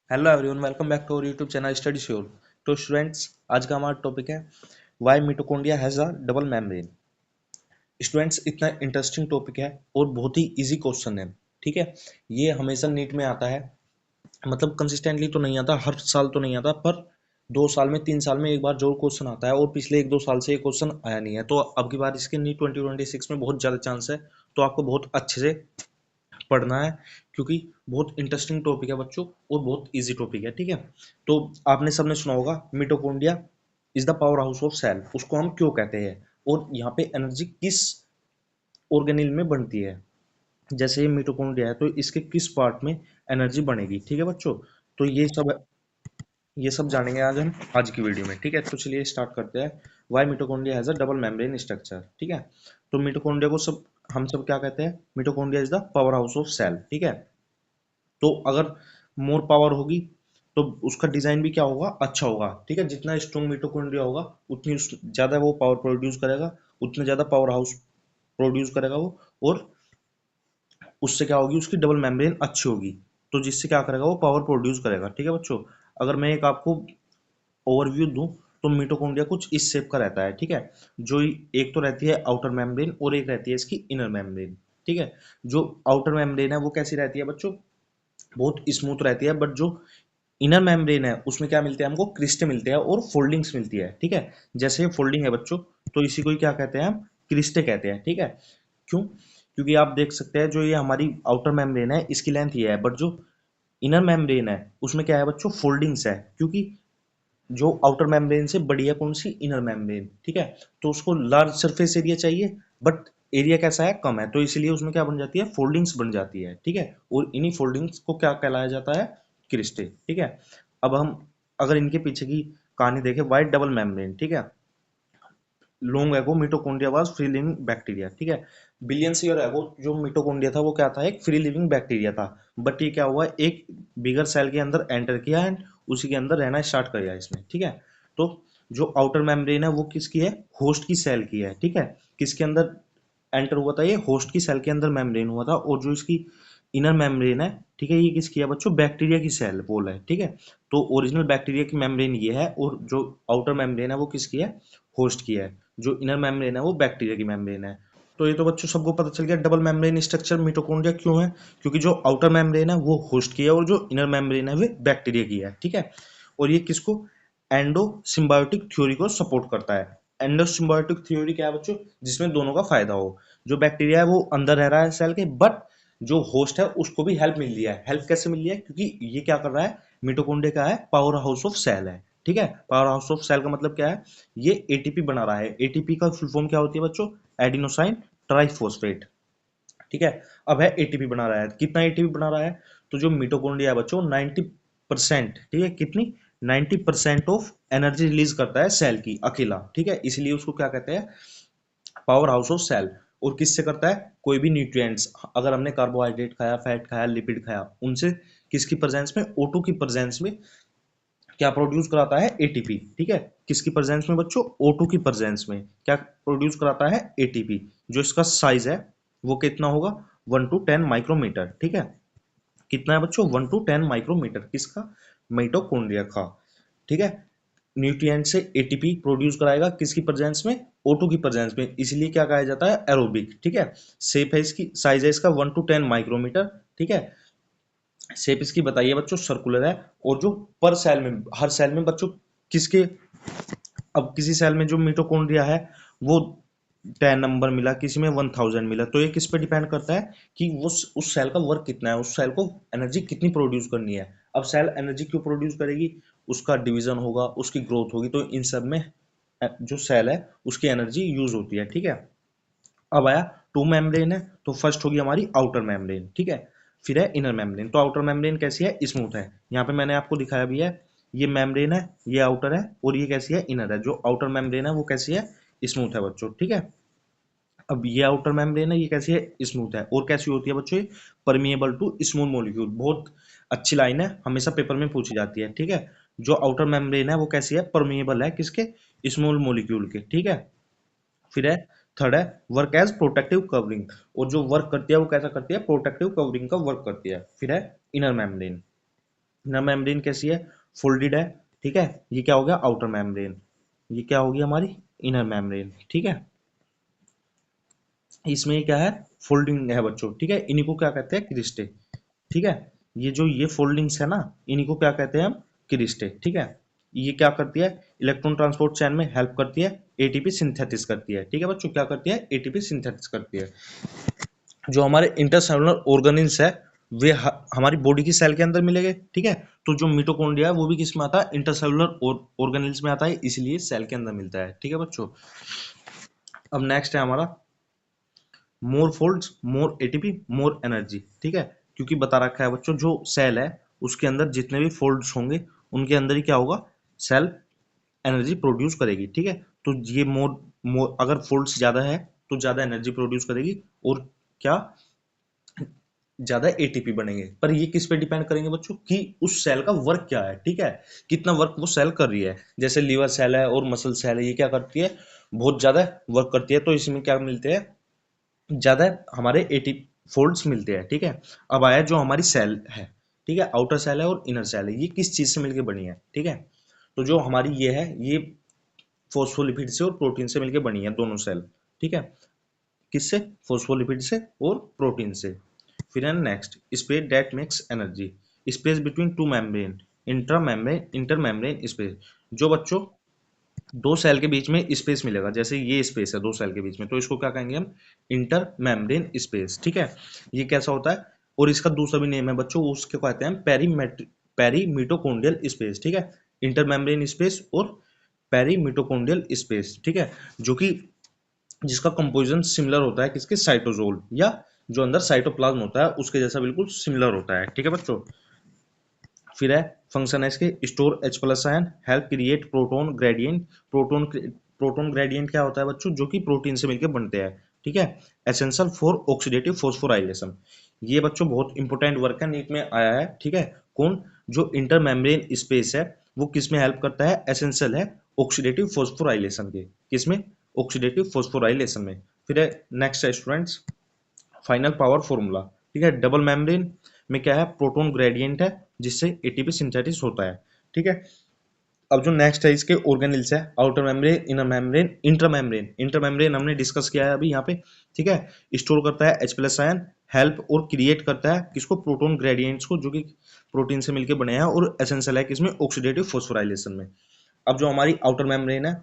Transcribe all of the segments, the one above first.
Hello everyone, welcome back to our YouTube channel study sure. तो students, आज का हमारा टॉपिक है why mitochondria has a double membrane. Students, इतना interesting topic है और बहुत ही इजी क्वेश्चन है। ठीक है, ये हमेशा नीट में आता है, मतलब कंसिस्टेंटली तो नहीं आता, हर साल तो नहीं आता, पर 2 साल में 3 साल में एक बार जरूर क्वेश्चन आता है। और पिछले 1-2 साल से ये क्वेश्चन आया नहीं है, तो अब की बार इसके नीट 2026 में बहुत ज़्यादा चांस है। तो आपको बहुत अच्छे से पढ़ना है, क्योंकि बहुत इंटरेस्टिंग टॉपिक है बच्चों, और बहुत इजी टॉपिक है। ठीक है, तो आपने सबने सुना होगा mitochondria is the power house of cell. उसको हम क्यों कहते हैं, और यहाँ पे एनर्जी किस ऑर्गेनिल में बनती है। जैसे ये मिटोकॉन्ड्रिया है, तो इसके किस पार्ट में एनर्जी बनेगी। ठीक है बच्चों, तो ये सब जानेंगे आज हम आज की वीडियो में। ठीक है, तो चलिए स्टार्ट करते हैं। Why mitochondria has a double membrane structure. ठीक है, तो मिटोकॉन्ड्रिया को हम सब क्या कहते हैं, mitochondria is the power house of cell. ठीक है, तो अगर मोर पावर होगी तो उसका डिजाइन भी क्या होगा, अच्छा होगा। ठीक है, जितना स्ट्रॉन्ग मिटोकॉन्ड्रिया होगा उतनी ज्यादा वो पावर प्रोड्यूस करेगा, उतना ज्यादा पावर हाउस प्रोड्यूस करेगा वो। और उससे क्या होगी, उसकी डबल मेम्ब्रेन अच्छी होगी, तो जिससे क्या करेगा, वो पावर प्रोड्यूस करेगा। ठीक है बच्चों, अगर मैं एक आपको ओवरव्यू दूं, तो मिटोकॉन्ड्रिया कुछ इस शेप का रहता है। ठीक है, जो एक तो रहती है आउटर मेम्ब्रेन और एक रहती है इसकी इनर मेम्ब्रेन। ठीक है, जो आउटर मेम्ब्रेन है वो कैसी रहती है बच्चों, बहुत स्मूथ रहती है। बट जो इनर मेम्ब्रेन है उसमें क्या मिलते हैं हमको, क्रिस्टे मिलते हैं और फोल्डिंग्स मिलती है। ठीक है, जैसे ये फोल्डिंग है बच्चों, तो इसी को ही क्या कहते हैं हम, क्रिस्टे कहते हैं। ठीक है, क्यों, क्योंकि आप देख सकते हैं जो ये हमारी आउटर मेम्ब्रेन है इसकी लेंथ ये है, बट जो इनर मेम्ब्रेन है उसमें क्या है बच्चों, फोल्डिंग्स है। क्योंकि जो आउटर मेम्ब्रेन से बड़ी है कौन सी, इनर मेम्ब्रेन। ठीक है, तो उसको लार्ज सरफेस एरिया चाहिए, बट एरिया कैसा है, कम है, तो इसलिए उसमें क्या बन जाती है, फोल्डिंग्स बन जाती है। ठीक है, और इन्हीं फोल्डिंग्स को क्या कहलाया जाता है, क्रिस्टे। ठीक है, अब हम अगर इनके पीछे की कहानी देखें, वाइट डबल मेम्ब्रेन। ठीक है, long ago mitochondria was free living bacteria. ठीक है, बिलियंस ईयर एगो जो मिटोकॉन्ड्रिया था वो क्या था, एक फ्री लिविंग बैक्टीरिया था। बट ये क्या हुआ, एक बिगर सेल के अंदर एंटर किया एंड उसी के अंदर रहना स्टार्ट कर दिया इसने। ठीक है, तो जो आउटर मेम्ब्रेन है वो किसकी है, होस्ट की सेल की है। ठीक है, किसके अंदर एंटर हुआ था, ये होस्ट की सेल के अंदर मेम्ब्रेन हुआ था। और जो इसकी इनर मेम्ब्रेन है, ठीक है, ये किसकी है बच्चों, बैक्टीरिया की सेल वॉल है। ठीक है, तो ओरिजिनल बैक्टीरिया की मेम्ब्रेन ये है, और जो आउटर मेम्ब्रेन है वो किसकी है, होस्ट की है। जो इनर मेम्ब्रेन है वो बैक्टीरिया की मेम्ब्रेन है। तो ये तो बच्चों सबको पता चल गया डबल मेम्ब्रेन स्ट्रक्चर मिटोकॉन्ड्रिया क्यों है, क्योंकि जो आउटर मेम्ब्रेन है वो होस्ट की है और जो इनर मेम्ब्रेन है वो बैक्टीरिया की है। ठीक है, और ये किसको, एंडो सिम्बायोटिक थ्योरी को सपोर्ट करता है। एंडो सिम्बायोटिक थ्योरी क्या है बच्चों, जिसमें दोनों का फायदा हो। जो बैक्टीरिया है वो अंदर रह रहा है सेल के, बट जो होस्ट है उसको भी हेल्प मिल रही है। हेल्प कैसे मिल रही है, क्योंकि ये क्या कर रहा है, मिटोकॉन्ड्रिया का है पावर हाउस ऑफ सेल है। ठीक है, पावर हाउस ऑफ सेल का मतलब क्या है, ये एटीपी बना रहा है। एटीपी का फुल फॉर्म क्या होती है बच्चों, एडिनोसाइन ट्राइफॉस्फेट। ठीक है, अब है एटीपी बना रहा है, कितना एटीपी बना रहा है, तो जो मिटोकॉन्ड्रिया है बच्चों 90%, ठीक है, कितनी, 90% ऑफ एनर्जी रिलीज करता है सेल की अकेला। ठीक है, इसलिए उसको क्या कहते हैं, पावर हाउस ऑफ सेल। और किससे करता है, कोई भी न्यूट्रिएंट्स, अगर हमने कार्बोहाइड्रेट खाया, फैट खाया, लिपिड खाया, उनसे किसकी प्रेजेंस में, O2 की प्रेजेंस में क्या प्रोड्यूस कराता है, एटीपी। ठीक है, किसकी प्रेजेंस में बच्चों, O2 की प्रेजेंस में क्या प्रोड्यूस कराता है, एटीपी। जो इसका साइज है वो कितना होगा, 1 to 10 माइक्रोमीटर। ठीक है, कितना है बच्चों, 1 to 10 माइक्रोमीटर, किसका, माइटोकॉन्ड्रिया का। ठीक है, न्यूट्रिएंट से एटीपी प्रोड्यूस कराएगा किसकी प्रेजेंस में, O2 की प्रेजेंस में, इसलिए क्या कहा जाता है, एरोबिक। ठीक है, शेप है इसकी, साइज है इसका 1 to 10 माइक्रोमीटर। ठीक है, शेप इसकी बताइए बच्चों, सर्कुलर है। और जो पर सेल में, हर सेल में बच्चों किसके, अब किसी सेल में जो मिटोकॉन्ड्रिया है वो 10 नंबर मिला, किसी में 1000 मिला, तो ये किस पे डिपेंड करता है कि वो उस सेल का वर्क कितना है, उस सेल को एनर्जी कितनी प्रोड्यूस करनी है। अब सेल एनर्जी क्यों प्रोड्यूस करेगी, उसका डिवीजन होगा, उसकी ग्रोथ होगी, तो इन सब में जो सेल है उसकी एनर्जी यूज होती है। ठीक है, अब आया टू मेम्ब्रेन है, तो फर्स्ट होगी हमारी आउटर मेम्ब्रेन। ठीक है, फिर है इनर मेम्ब्रेन। तो आउटर मेम्ब्रेन कैसी है, स्मूथ है, यहाँ पे मैंने आपको दिखाया भी है, ये मेम्ब्रेन है, ये आउटर है, और ये कैसी है, इनर है। जो आउटर मेम्ब्रेन है वो कैसी है, स्मूथ है बच्चों। ठीक है, अब ये आउटर मेम्ब्रेन है, ये कैसी है, स्मूथ है। और कैसी होती है बच्चों, परमिएबल टू स्मॉल मॉलिक्यूल। बहुत अच्छी लाइन है, हमेशा पेपर में पूछी जाती है। ठीक है, जो आउटर मेम्ब्रेन है वो कैसी है, परमिएबल है, किसके, स्मॉल मॉलिक्यूल के। ठीक है, फिर है थर्ड है वर्क एज प्रोटेक्टिव कवरिंग। और जो वर्क करती है वो कैसा करती है, प्रोटेक्टिव कवरिंग का वर्क करती है। फिर है इनर मेम्ब्रेन। इनर मेम्ब्रेन कैसी है, फोल्डेड है, ठीक है। ये क्या हो गया, आउटर मेम्ब्रेन। ये क्या होगी हमारी इनर मेम्ब्रेन, ठीक है। इसमें क्या है, फोल्डिंग है बच्चों, ठीक है। इन्हीं को क्या कहते हैं, क्रिस्टे, ठीक है। ये जो ये फोल्डिंग्स है ना, इन्हीं को क्या कहते हैं हम, क्रिस्टे, ठीक है। ये क्या करती है, इलेक्ट्रॉन ट्रांसपोर्ट चैन में हेल्प करती है, एटीपी सिंथेसिस करती है, ठीक है बच्चों। क्या करती है, एटीपी सिंथेसिस करती है। जो हमारे इंटरसेलुलर ऑर्गेनिल्स है वे हमारी बॉडी की सेल के अंदर मिलेंगे, ठीक है। तो जो मिटोकॉन्ड्रिया है वो भी किस में आता है, इंटरसेलुलर ऑर्गेनिल्स में आता है, इसलिए सेल के अंदर मिलता है, ठीक है बच्चों। अब नेक्स्ट है हमारा मोर फोल्ड्स मोर एटीपी मोर एनर्जी, ठीक है। क्योंकि बता रखा है बच्चों, जो सेल है उसके अंदर जितने भी फोल्ड्स होंगे उनके अंदर ही क्या होगा, सेल एनर्जी प्रोड्यूस करेगी, ठीक है। तो ये मोर मोर अगर फोल्ड्स ज्यादा है तो ज्यादा एनर्जी प्रोड्यूस करेगी, और क्या, ज्यादा एटीपी बनेंगे। पर ये किस पे डिपेंड करेंगे बच्चों, कि उस सेल का वर्क क्या है, ठीक है। कितना वर्क वो सेल कर रही है। जैसे लीवर सेल है और मसल सेल है, ये क्या करती है, बहुत ज्यादा वर्क करती है, तो इसमें क्या मिलते हैं, ज्यादा हमारे एटी फोल्ड्स मिलते हैं, ठीक है। अब आया जो हमारी सेल है, ठीक है, आउटर सेल है और इनर सेल है, ये किस चीज से मिलकर बनी है, ठीक है। तो जो हमारी ये है, ये फोस्फोलिपिड से और प्रोटीन से मिलकर बनी है दोनों सेल, ठीक है। किससे, फोस्फोलिपिड से और प्रोटीन से। फिर है next space that makes energy, space between two membrane, intra membrane inter membrane space. जो बच्चों दो सेल के बीच में स्पेस मिलेगा, जैसे ये स्पेस है दो सेल के बीच में, तो इसको क्या कहेंगे हम, इंटर मेम्ब्रेन स्पेस, ठीक है। ये कैसा होता है, और इसका दूसरा भी नेम है बच्चों, उसके कहते हैं पेरीमिटोकॉन्ड्रियल स्पेस, ठीक है। इंटर मेम्ब्रेन स्पेस और पेरीमिटोकॉन्ड्रियल स्पेस, ठीक है। जो कि जिसका कंपोजिशन सिमिलर होता है किसके, साइटोजोल, या जो अंदर साइटोप्लाज्म होता है उसके जैसा बिल्कुल सिमिलर होता है, ठीक है बच्चों। फिर है फंक्शन है इसके, store H plus ion, help create proton gradient. Proton gradient क्या होता है बच्चों, जो कि प्रोटीन से मिलकर बनते हैं, ठीक है। एसेंशियल फॉर ऑक्सीडेटिव फोस्फोराइलेशन, ये बच्चों बहुत इंपॉर्टेंट वर्क है, नीट में आया है, ठीक है। कौन, जो इंटर मेम्ब्रेन स्पेस है वो किस में हेल्प करता है, एसेंशियल है ऑक्सीडेटिव फोस्फोराइलेशन के, किसमें, ऑक्सीडेटिव फोस्फोराइलेशन में। फिर है नेक्स्ट है स्टूडेंट्स, फाइनल पावर फॉर्मूला, ठीक है। डबल मेम्ब्रेन में क्या है, प्रोटोन ग्रेडियंट है जिससे एटीपी सिंथेसिस होता है, ठीक है। अब जो नेक्स्ट है इसके ऑर्गेनिल्स है, outer membrane, inner membrane, intermembrane. Intermembrane हमने डिस्कस किया है अभी यहाँ पे, ठीक है। स्टोर करता है H प्लस आयन, हेल्प और क्रिएट करता है किसको, प्रोटोन ग्रेडियंट्स को, जो कि प्रोटीन से मिलकर बने हैं, और एसेंशियल है किसमें, ऑक्सीडेटिव फोस्फोराइलेशन में। अब जो हमारी आउटर मेम्ब्रेन है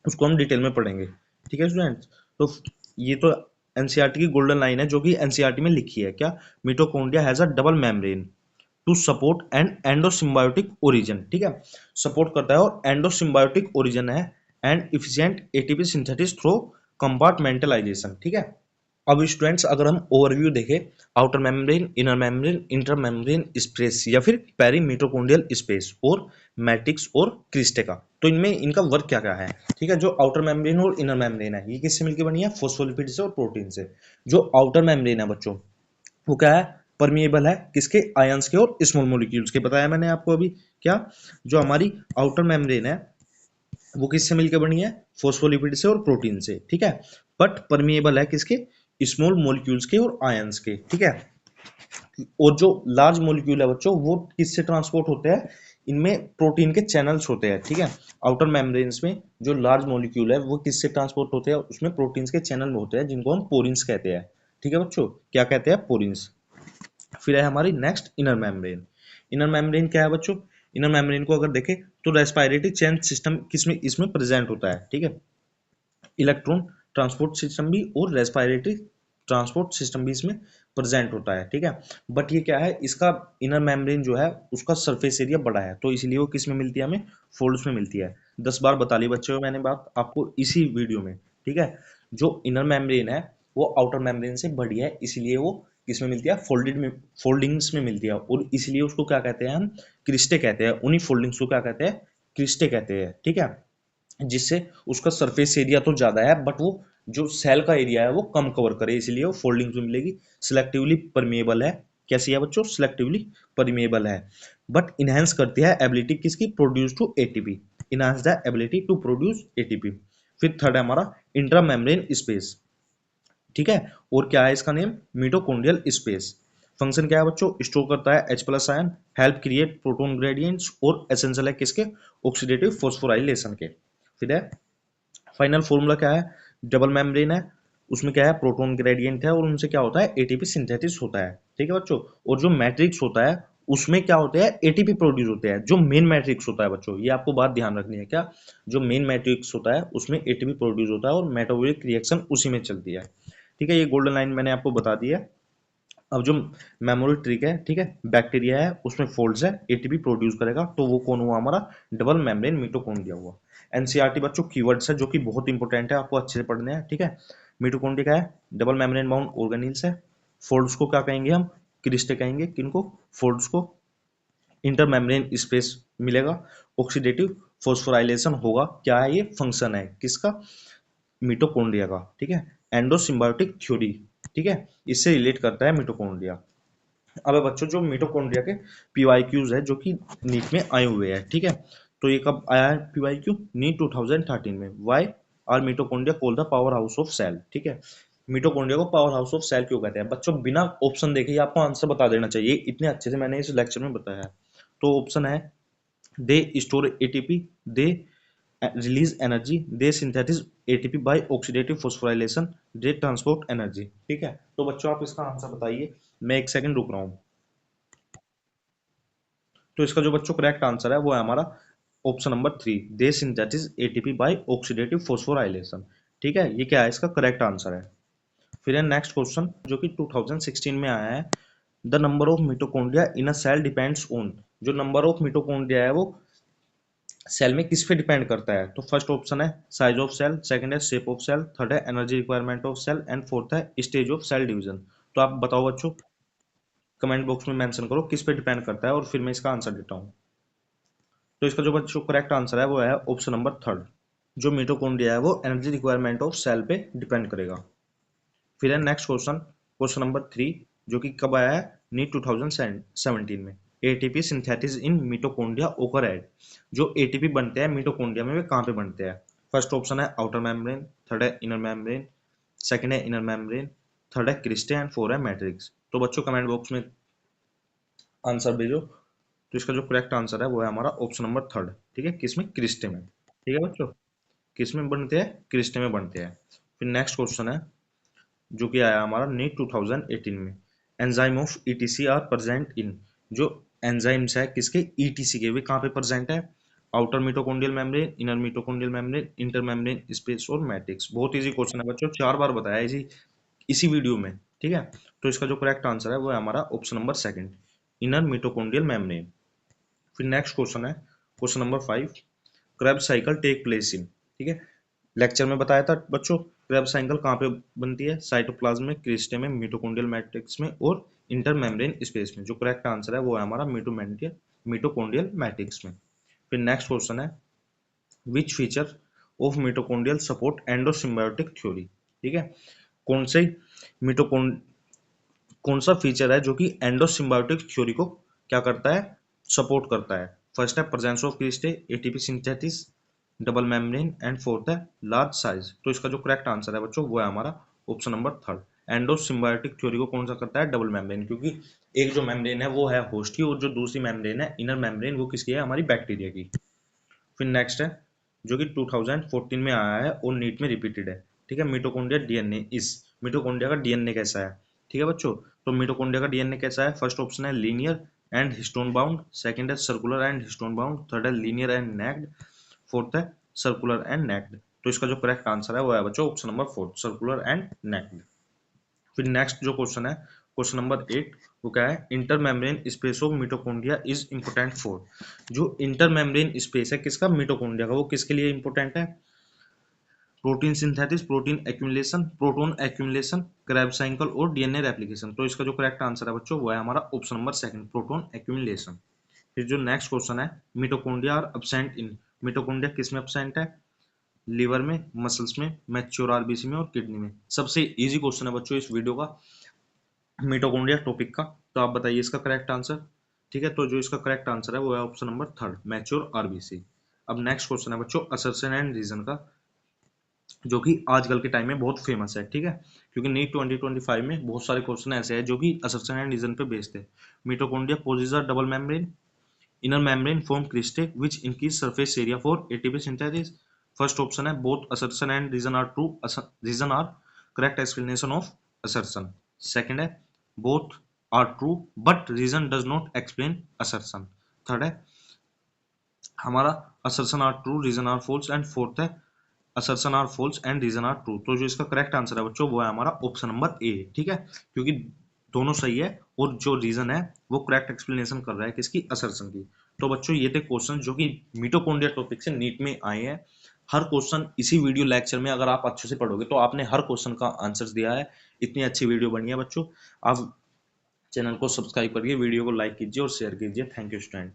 उसको हम डिटेल में पढ़ेंगे, ठीक है स्टूडेंट्स। तो ये तो एनसीईआरटी की गोल्डन लाइन है, जो कि एनसीईआरटी में लिखी है, क्या, mitochondria has a double membrane to support and endosymbiotic origin, ठीक है। सपोर्ट करता है और एंडोसिम्बायोटिक ओरिजिन है, and efficient ATP synthesis through compartmentalisation, ठीक है। अब स्टूडेंट्स अगर हम ओवरव्यू देखें, outer membrane, inner membrane, inter membrane space, या फिर पेरीमिटोकॉन्ड्रियल स्पेस, और मैट्रिक्स और क्रिस्टे का, तो इनमें इनका वर्क क्या क्या है, ठीक है। जो आउटर मेम्ब्रेन और इनर मेम्ब्रेन है ये किससे मिलकर बनी है, फोस्फोलिपिड से और प्रोटीन से। जो आउटर मेम्ब्रेन है बच्चों वो क्या है, परमिएबल है किसके, आयंस के और स्मॉल मॉलिक्यूल्स के, बताया मैंने आपको अभी। क्या, जो हमारी आउटर मेम्ब्रेन है वो किससे मिलकर बनी है, फोस्फोलिपिड से और प्रोटीन से, ठीक है। बट परमिएबल है किसके, स्मॉल मॉलिक्यूल्स के और आयंस के, ठीक है। और जो लार्ज मॉलिक्यूल है बच्चों वो किससे ट्रांसपोर्ट होते हैं, इनमें प्रोटीन के चैनल्स होते हैं, ठीक है। आउटर मेम्ब्रेन्स में जो लार्ज मॉलिक्यूल है वो किससे ट्रांसपोर्ट होते हैं, उसमें प्रोटीन्स के चैनल होते हैं जिनको हम पोरिन्स कहते हैं, ठीक है बच्चों। क्या कहते हैं, पोरिन्स। फिर है हमारी next inner membrane. Inner membrane क्या है बच्चों, इनर मेम्ब्रेन को अगर देखें तो रेस्पिरेटरी चेन सिस्टम किसमें, इसमें प्रेजेंट होता है, ठीक है। इलेक्ट्रॉन ट्रांसपोर्ट सिस्टम भी और रेस्पिरेटरी ट्रांसपोर्ट सिस्टम भी इसमें प्रेजेंट होता है, ठीक है। बट ये क्या है, इसका इनर मेम्ब्रेन जो है उसका सरफेस एरिया बड़ा है, तो इसलिए वो किस में मिलती है, हमें फोल्ड्स में मिलती है। 10 बार बता ली बच्चों मैंने बात आपको इसी वीडियो में, ठीक है। जो इनर मेम्ब्रेन है वो आउटर मेम्ब्रेन से बड़ी है, इसलिए वो किसमें मिलती है, फोल्डेड में, फोल्डिंग्स में मिलती है, और इसलिए उसको क्या कहते हैं हम, क्रिस्टे कहते हैं। उन्हीं फोल्डिंग्स को क्या कहते हैं, क्रिस्टे कहते हैं, ठीक है। जिससे उसका सरफेस एरिया तो ज्यादा है बट वो जो सेल का एरिया है वो कम कवर करे, इसलिए वो फोल्डिंग में मिलेगी। सिलेक्टिवली परमिएबल है, कैसी है बच्चों, सिलेक्टिवली परमिएबल है, बट इनहेंस करती है एबिलिटी किसकी, produce to ATP, enhance the ability to produce ATP. फिर थर्ड है हमारा इंट्रा मेम्ब्रेन स्पेस, ठीक है। और क्या है इसका नेम, मिटोकॉन्ड्रियल स्पेस। फंक्शन क्या है बच्चों, स्टोर करता है H plus ion, help create proton gradients और एसेंशियल है किसके, ऑक्सीडेटिव फॉस्फोराइलेशन के। फिर है फाइनल फॉर्मूला क्या है, डबल मेम्ब्रेन है, उसमें क्या है प्रोटोन ग्रेडियंट है और उनसे क्या होता है एटीपी सिंथेसिस होता है, ठीक है बच्चों। और जो मैट्रिक्स होता है उसमें क्या होते हैं एटीपी प्रोड्यूस होते हैं, जो मेन मैट्रिक्स होता है बच्चों, ये आपको बात ध्यान रखनी है क्या, जो मेन मैट्रिक्स होता है उसमें एटीपी प्रोड्यूस होता है और मेटाबॉलिक रिएक्शन उसी में चलती है, ठीक है। ये गोल्डन लाइन मैंने आपको बता दी है। अब जो मेमोरी ट्रिक है, ठीक है, बैक्टीरिया है उसमें फोल्ड्स है, एटीपी प्रोड्यूस करेगा, तो वो कौन हुआ हमारा, डबल मेम्ब्रेन मिटोकॉन्ड्रिया हुआ। एनसीईआरटी बच्चों कीवर्ड्स है जो कि बहुत इंपॉर्टेंट है, आपको अच्छे से पढ़ने हैं, ठीक है। मिटोकॉन्ड्रिया क्या है, डबल मेम्ब्रेन बाउंड ऑर्गेनील्स है। फोल्ड्स को क्या कहेंगे हम, क्रिस्टे कहेंगे, किनको, फोल्ड्स को। इंटर मेम्ब्रेन स्पेस मिलेगा, ऑक्सीडेटिव फॉस्फोराइलेशन होगा, क्या है ये, फंक्शन है किसका, मिटोकॉन्ड्रिया का, ठीक है। एंडोसिम्बायोटिक थ्योरी, ठीक है, इससे रिलेट करता है मिटोकॉन्ड्रिया। अब बच्चों जो मिटोकॉन्ड्रिया के पीवाईक्यूज है जो कि नीट में आए हुए हैं, ठीक है। तो ये कब आया है पीवाईक्यू, नीट 2013 में। Why are mitochondria called the power house of cell, ठीक है। मिटोकॉन्ड्रिया को पावर हाउस ऑफ सेल क्यों कहते हैं बच्चों, बिना ऑप्शन देखे ही आपको आंसर बता देना चाहिए, इतने अच्छे से मैंने इस लेक्चर में बताया है। तो ऑप्शन है, they store ATP, they release energy, they synthesis ATP by oxidative phosphorylation, they transport energy, ठीक है। तो बच्चों आप इसका आंसर बताइए, मैं एक सेकंड रुक रहा हूँ। तो इसका जो बच्चों करेक्ट आंसर है वो है हमारा option number 3, they synthesis ATP by oxidative phosphorylation, ठीक है, ये क्या है इसका करेक्ट आंसर है। फिर है नेक्स्ट क्वेश्चन जो कि 2016 में आया है, the number of mitochondria in a cell depends on, जो नंबर ऑफ मिटोकॉन्ड्रिया है वो सेल में किस पे डिपेंड करता है। तो फर्स्ट ऑप्शन है साइज ऑफ सेल, सेकंड है शेप ऑफ सेल, थर्ड है energy requirement of cell and fourth है स्टेज ऑफ सेल डिवीजन। तो आप बताओ बच्चों, कमेंट बॉक्स में मेंशन करो किस पे डिपेंड करता है और फिर मैं इसका आंसर देता हूँ। तो इसका जो बच्चों करेक्ट आंसर है वो है ऑप्शन नंबर 3, जो मिटोकॉन्ड्रिया है वो एनर्जी रिक्वायरमेंट ऑफ सेल पे डिपेंड करेगा। फिर है नेक्स्ट क्वेश्चन, क्वेश्चन नंबर 3, जो कि कब आया है, नीट 2017 में। एटीपी सिंथेसिस इन मिटोकॉन्ड्रिया ओकर एट, जो एटीपी बनते हैं मिटोकॉन्ड्रिया में वे कहाँ पे बनते हैं। फर्स्ट ऑप्शन है आउटर मेम्ब्रेन, थर्ड है इनर मेम्ब्रेन, सेकंड है इनर मेम्ब्रेन, थर्ड है क्रिस्टे एंड फोर है मैट्रिक्स। तो बच्चों कमेंट बॉक्स में आंसर भेजो। तो इसका जो करेक्ट आंसर है वो है हमारा ऑप्शन नंबर 3, ठीक है, किसमें, क्रिस्टे में, ठीक है बच्चों, किसमें बनते हैं, क्रिस्टे में बनते हैं। फिर नेक्स्ट क्वेश्चन है जो कि आया हमारा नीट 2018 में, enzyme of ETC are present in, जो एंजाइम्स है किसके, ईटीसी के, वे कहाँ पे प्रेजेंट है, outer mitochondrial membrane, inner mitochondrial membrane, inter membrane space और मैट्रिक्स। बहुत इजी क्वेश्चन है बच्चों, 4 बार बताया इसी वीडियो में, ठीक है। तो इसका जो करेक्ट आंसर है वो है हमारा option number 2, inner mitochondrial membrane. फिर नेक्स्ट क्वेश्चन है question number 5, Krebs cycle take place in, ठीक है, लेक्चर में बताया था बच्चों क्रेब्स साइकिल कहाँ पे बनती है, साइटोप्लाज्म में, क्रिस्टे में, मिटोकॉन्ड्रियल मैट्रिक्स में और इंटरमेम्ब्रेन स्पेस में। जो करेक्ट आंसर है वो है हमारा मिटोकॉन्ड्रियल मैट्रिक्स में। फिर नेक्स्ट क्वेश्चन है, which feature of mitochondrial support endosymbiotic theory, ठीक है, कौन से मिटोकॉन कौन सा फीचर है जो कि एंडोसिम्बायोटिक थ्योरी को क्या करता है, सपोर्ट करता है। फर्स्ट है presence of cristae, ATP synthesis, double membrane and fourth है लार्ज साइज। तो इसका जो करेक्ट आंसर है बच्चों वो है हमारा ऑप्शन नंबर 3, एंडोसिम्बायोटिक थ्योरी को कौन सा करता है, डबल मेम्ब्रेन, क्योंकि एक जो मेम्ब्रेन है वो है होस्ट की और जो दूसरी मेम्ब्रेन है इनर मेम्ब्रेन वो किसकी है, हमारी बैक्टीरिया की। फिर नेक्स्ट है जो कि 2014 में आया है और नीट में रिपीटेड है, ठीक है, मिटोकॉन्ड्रिया डीएनए, इस मिटोकॉन्ड्रिया का डीएनए कैसा है, ठीक है बच्चों। तो मिटोकॉन्ड्रिया का डीएनए कैसा है, फर्स्ट ऑप्शन है linear and histone bound, second है circular and histone bound, third है लीनियर एंड नेक्ड, फोर्थ है सर्कुलर एंड नेक्ड। तो इसका जो करेक्ट आंसर है वो है बच्चों option number 4, circular and naked. फिर नेक्स्ट जो क्वेश्चन है क्वेश्चन नंबर 8, वो क्या है, inter membrane space of mitochondria is important for, जो इंटर मेम्ब्रेन स्पेस है किसका, मिटोकॉन्ड्रिया का, वो किसके लिए इंपोर्टेंट है, protein synthesis, protein accumulation, proton accumulation, Krebs cycle और डीएनए रेप्लिकेशन। तो इसका जो करेक्ट आंसर है बच्चों वो है हमारा ऑप्शन नंबर 2, प्रोटोन एक्यूमुलेशन। फिर जो नेक्स्ट क्वेश्चन है, mitochondria are absent in, mitochondria किस में एब्सेंट है, लीवर में, मसल्स में, मैच्योर आरबीसी में और किडनी में। सबसे इजी क्वेश्चन है बच्चों इस वीडियो का, मिटोकॉन्ड्रिया टॉपिक का। तो आप बताइए इसका करेक्ट आंसर, ठीक है। तो जो इसका करेक्ट आंसर है वो है ऑप्शन नंबर 3, मैच्योर आरबीसी। अब नेक्स्ट क्वेश्चन है बच्चों असर्शन एंड रीजन का, जो कि आजकल के टाइम में बहुत फेमस है, ठीक है, क्योंकि नीट 2025 में बहुत सारे क्वेश्चन ऐसे हैं जो कि असर्शन एंड रीजन पे बेस्ड है। Mitochondria possess a double membrane, inner membrane form cristae which increase surface area for ATP synthesis. First option है both assertion and reason are true, reason are correct explanation of assertion. Second है both are true but reason does not explain assertion. Third है हमारा assertion are true, reason are false, and fourth है assertion are false and reason are true. तो जो इसका correct answer है बच्चों वो है हमारा ऑप्शन नंबर ए, ठीक है, क्योंकि दोनों सही है और जो रीजन है वो करेक्ट एक्सप्लेनेशन कर रहा है किसकी, असर्शन की। तो बच्चों ये थे क्वेश्चन जो कि मिटोकॉन्ड्रिया टॉपिक से नीट में आए हैं। हर क्वेश्चन इसी वीडियो लेक्चर में अगर आप अच्छे से पढ़ोगे तो आपने हर क्वेश्चन का आंसर दिया है। इतनी अच्छी वीडियो बनी है बच्चों। आप चैनल को सब्सक्राइब करिए, वीडियो को लाइक कीजिए और शेयर कीजिए। Thank you student.